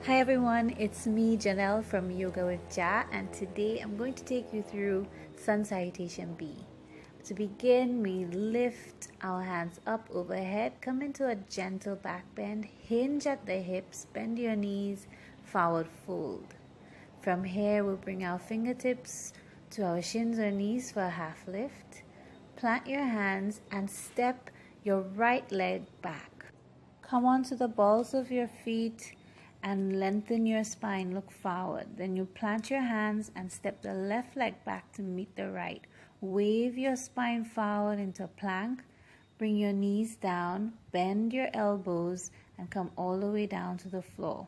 Hi everyone, it's me Janelle from Yoga with Ja, and today I'm going to take you through Sun Salutation B. To begin, we lift our hands up overhead, come into a gentle back bend, hinge at the hips, bend your knees, forward fold. From here, we'll bring our fingertips to our shins or knees for a half lift. Plant your hands and step your right leg back. Come onto the balls of your feet and lengthen your spine, look forward. Then you plant your hands and step the left leg back to meet the right. Wave your spine forward into plank, bring your knees down, bend your elbows and come all the way down to the floor.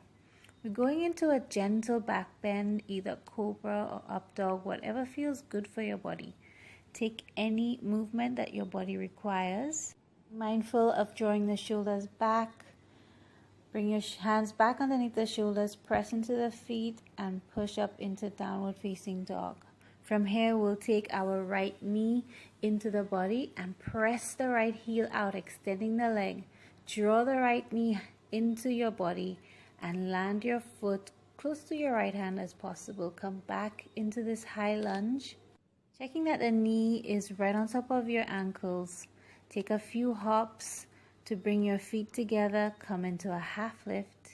We're going into a gentle back bend, either cobra or up dog, whatever feels good for your body. Take any movement that your body requires. Mindful of drawing the shoulders back. Bring your hands back underneath the shoulders, press into the feet and push up into downward facing dog. From here, we'll take our right knee into the body and press the right heel out, extending the leg. Draw the right knee into your body and land your foot close to your right hand as possible. Come back into this high lunge, checking that the knee is right on top of your ankles. Take a few hops to bring your feet together, come into a half lift,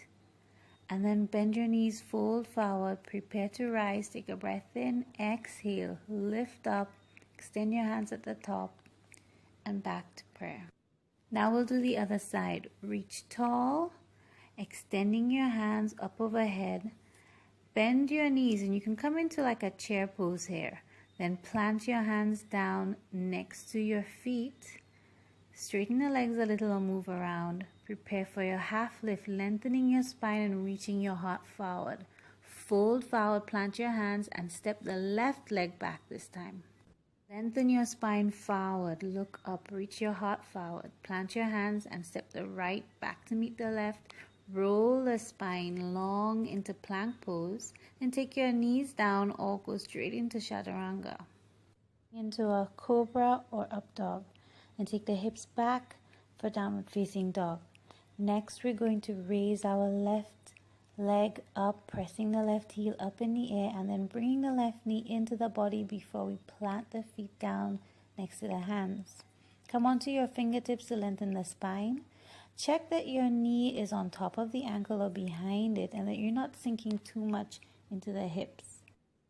and then bend your knees, fold forward, prepare to rise. Take a breath in, exhale, lift up, extend your hands at the top, and back to prayer. Now we'll do the other side. Reach tall, extending your hands up overhead, bend your knees, and you can come into like a chair pose here. Then plant your hands down next to your feet. Straighten the legs a little or move around. Prepare for your half lift, lengthening your spine and reaching your heart forward. Fold forward, plant your hands and step the left leg back this time. Lengthen your spine forward, look up, reach your heart forward. Plant your hands and step the right back to meet the left. Roll the spine long into plank pose and take your knees down or go straight into chaturanga. Into a cobra or up dog. And take the hips back for downward facing dog. Next, we're going to raise our left leg up, pressing the left heel up in the air and then bringing the left knee into the body before we plant the feet down next to the hands. Come onto your fingertips to lengthen the spine. Check that your knee is on top of the ankle or behind it and that you're not sinking too much into the hips.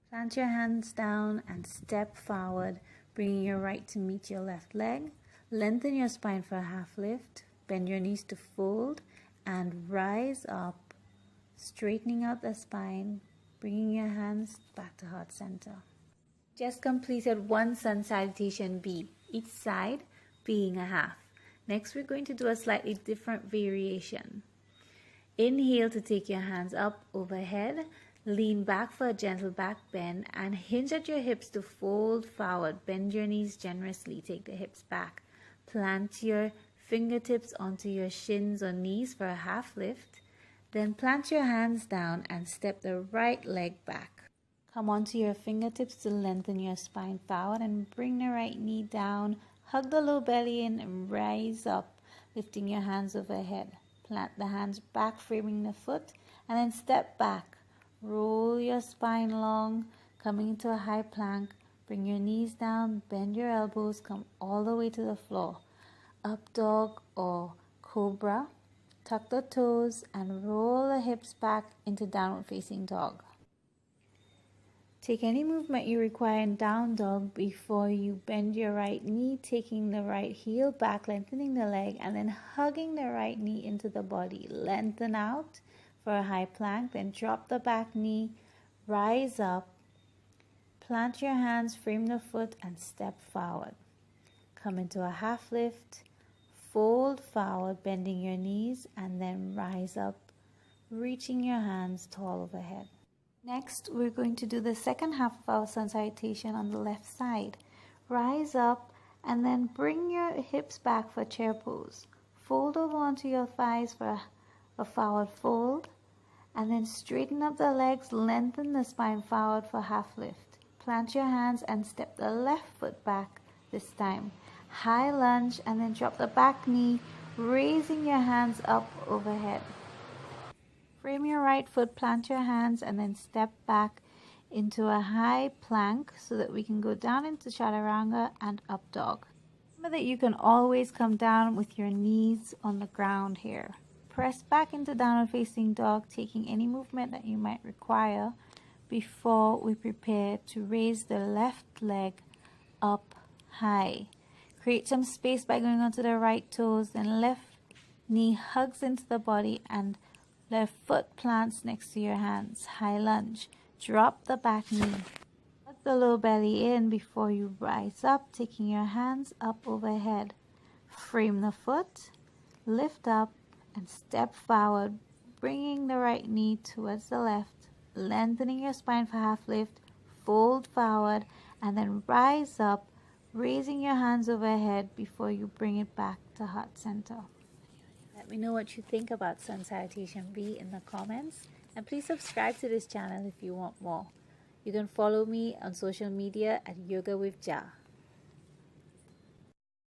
Plant your hands down and step forward, bringing your right to meet your left leg. Lengthen your spine for a half lift, bend your knees to fold and rise up, straightening out the spine, bringing your hands back to heart center. Just completed one Sun Salutation B, each side being a half. Next, we're going to do a slightly different variation. Inhale to take your hands up overhead, lean back for a gentle back bend and hinge at your hips to fold forward. Bend your knees generously, take the hips back. Plant your fingertips onto your shins or knees for a half lift. Then plant your hands down and step the right leg back. Come onto your fingertips to lengthen your spine forward and bring the right knee down. Hug the low belly in and rise up, lifting your hands overhead. Plant the hands back, framing the foot, and then step back. Roll your spine long, coming into a high plank. Bring your knees down, bend your elbows, come all the way to the floor. Up dog or cobra. Tuck the toes and roll the hips back into downward facing dog. Take any movement you require in down dog before you bend your right knee, taking the right heel back, lengthening the leg, and then hugging the right knee into the body. Lengthen out for a high plank, then drop the back knee, rise up. Plant your hands, frame the foot, and step forward. Come into a half lift, fold forward, bending your knees, and then rise up, reaching your hands tall overhead. Next, we're going to do the second half of our Sun Salutation on the left side. Rise up, and then bring your hips back for chair pose. Fold over onto your thighs for a forward fold, and then straighten up the legs, lengthen the spine forward for half lift. Plant your hands and step the left foot back this time. High lunge and then drop the back knee, raising your hands up overhead. Frame your right right foot, plant your hands, and then step back into a high plank so that we can go down into chaturanga and up dog. Remember that you can always come down with your knees on the ground here. Press back into downward facing dog, taking any movement that you might require before we prepare to raise the left leg up high. Create some space by going onto the right toes, then left knee hugs into the body and left foot plants next to your hands. High lunge. Drop the back knee. Let the low belly in before you rise up, taking your hands up overhead. Frame the foot, lift up, and step forward, bringing the right knee towards the left, lengthening your spine for half lift, fold forward, and then rise up, raising your hands overhead before you bring it back to heart center. Let me know what you think about Sun Salutation B in the comments, and please subscribe to this channel if you want more. You can follow me on social media at YogawithJa.